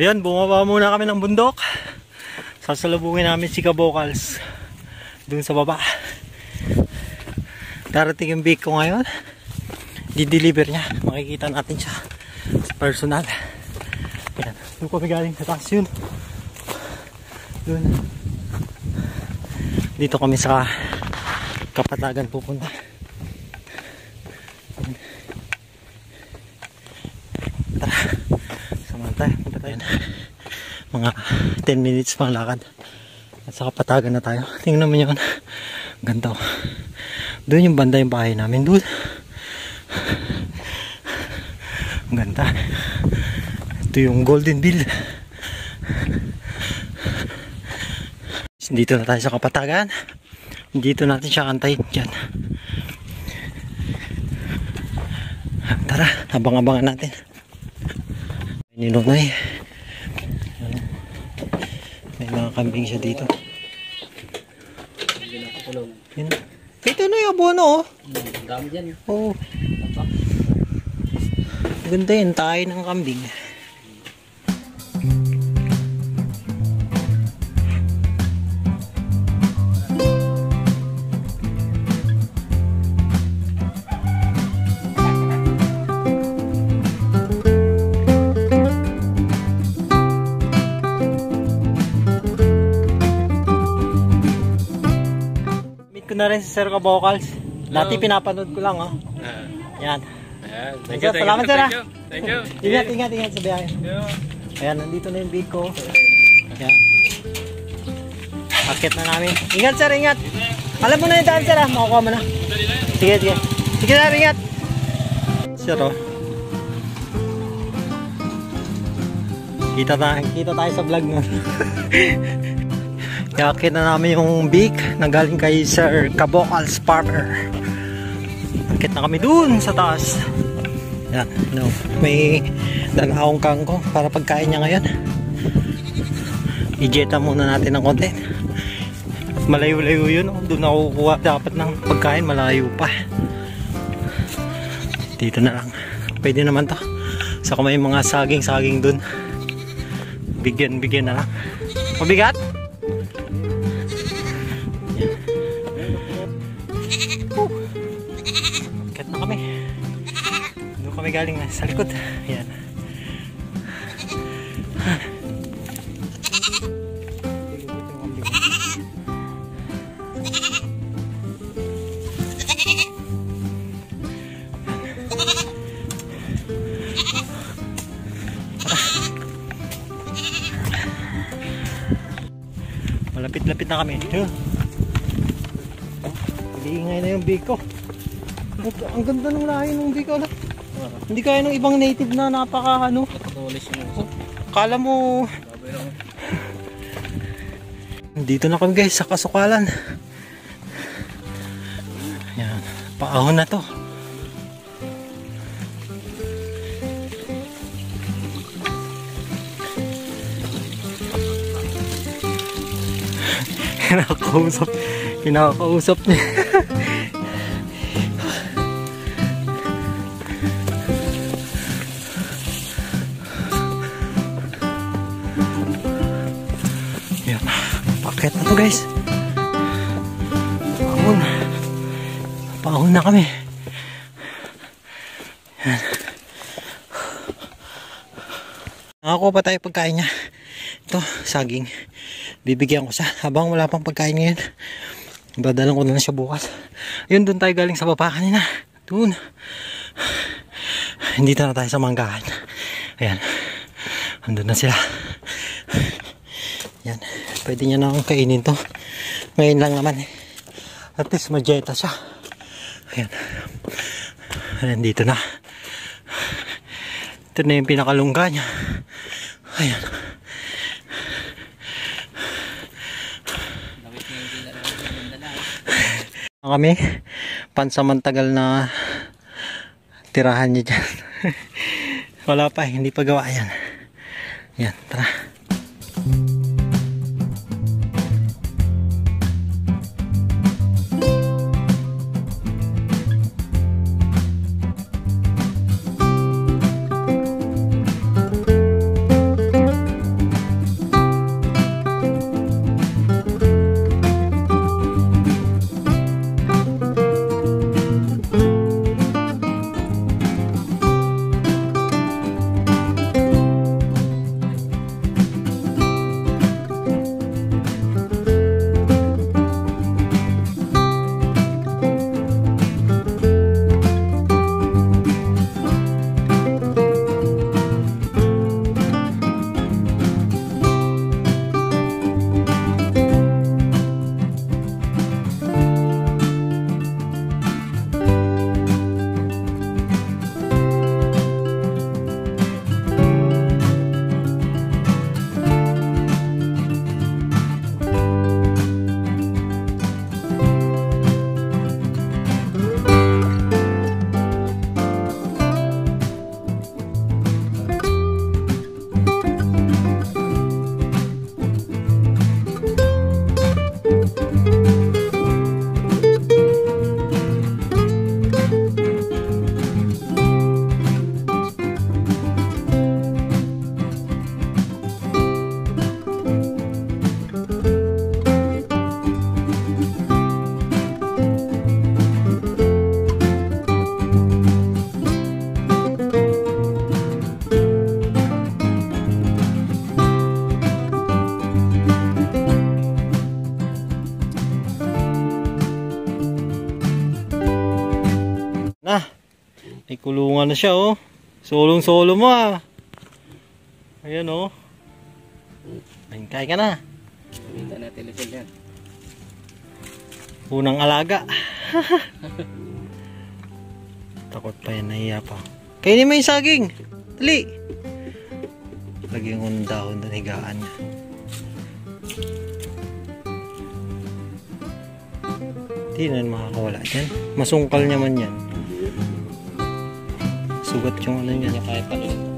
Ayan, bumaba muna kami ng bundok. Sasalubungin namin si Kabokals dun sa baba. Darating yung bake ko ngayon. Di-deliver niya. Makikita natin siya personal. Ayan, doon kami galing sa taas yun. Dun. Dito kami sa Kapatagan pupunta. Tara, samahan tayo. Punta tayo. Mga 10 minutes pang lakad. At sa Kapatagan na tayo. Tingnan mo yun. Ganda. Doon yung banda yung bahay namin. Doon. Ang ganda. Ito yung Golden Bill. Dito na tayo sa Kapatagan. Dito natin siya kantayin dyan. Tara, abang-abangan natin. Ninunoy. May mga kambing siya dito. Ito na yung abono, oh. Ang dami dyan. Oo. Ganda yun, tayo ng kambing. Na rin si Sir Kabokals. Dati pinapanood ko lang, oh. Yan. Thank you. Salamat, sir. Thank you. Ingat sa biyahe. Ayan, nandito na yung big ko. Ayan. Akit na namin. Ingat, sir, ingat. Alam mo na yung daan, sir, ha? Makukuha mo na. Sige. Sige, sir, ingat. Sir, oh. Kita tayo sa vlog nun. Yakit na namin yung beak na galing kay Sir Kabokals Farmer. Yakit na kami dun sa taas. Yan, no. May dalawang kangkong para pagkain niya ngayon. I-jeta muna natin ng konti. Malayo-layo yun, oh. Doon ako kukuha dapat ng pagkain, malayo pa. Dito na lang. Pwede naman to. Saka may mga saging dun. Bigyan na lang. Mabigat? Kami galing na sa likod. Ayan. Malapit-lapit na kami. Iingay na yung biko. Ang ganda ng lahi ng biko. Hindi kaya ng ibang native na napaka ano. Kala mo. Dito na kami guys sa kasukalan. Ayan. Paahon na to. Kinakausap niya. Pakit na to guys. Paahon na kami. Nakakuha pa tayo pagkain niya. Ito, saging. Bibigyan ko siya habang wala pang pagkain ngayon. Dadalan ko na siya bukas. Yun, doon tayo galing sa baba kanina. Doon. Dito na tayo sa manggahan. Ayan. Andun na sila. Yan. Pwede niya na akong kainin to. Ngayon lang naman eh. At least majeta siya. Ayan. Ayan, dito na. Ito na yung pinakalungga niya. Ayan. Kami pansamantagal na tirahan niya dyan. Wala pa, hindi pa gawa yan. Yan, tara. kulungan na siya, oh. Solong-solo mo, ah. Ayan, oh. Ayun, kain ka na. Kita natin ulit yan. Unang alaga. Takot pa yan, nahiya pa. Kainin mo yung saging. Dali. Lagyan ko ng dahon doon, higaan niya. Hindi na makakawala dyan. Masungkal naman yan. Sugat yung ano niya. Kaya kahit ano.